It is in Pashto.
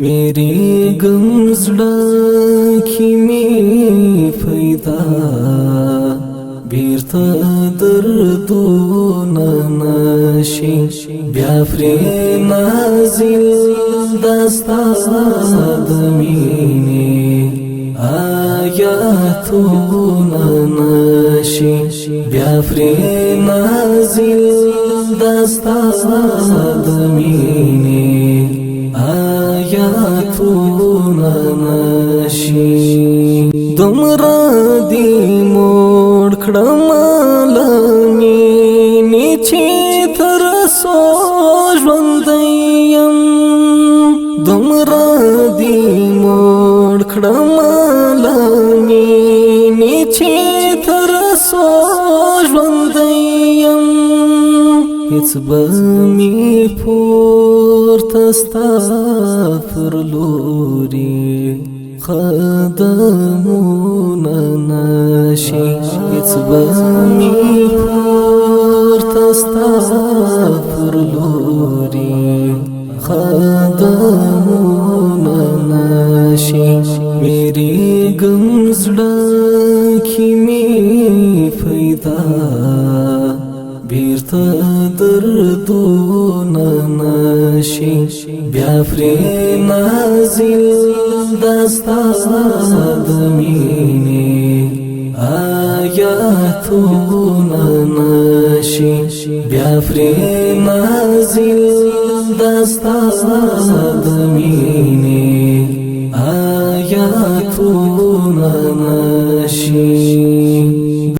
मेरी गमजड़ा की में फैदा बीरता दर्दो नशी ब्याफ्रे नाजिल दस्ता दमीने आयातो नशी ब्याफ्रे नाजिल दस्ता दमीने आयातुना नशी दुमरा दी मोड़ खड़मालमी नीचे तरसो ژوندیم दुमरा दी मोड़ खड़मालमी नीचे तरसो ژوندیم هیڅ به می پورته ستا پر لوري قدمونه نشي هیڅ به می پورته ستا پر لوري قدمونه نشي میری گمزړه کی می پیدا بیرته دردونه نشي بیافرې نازل دستا د مینې آیاتونه نشي بیافرې نازل دستا د مینې آیاتونه نشي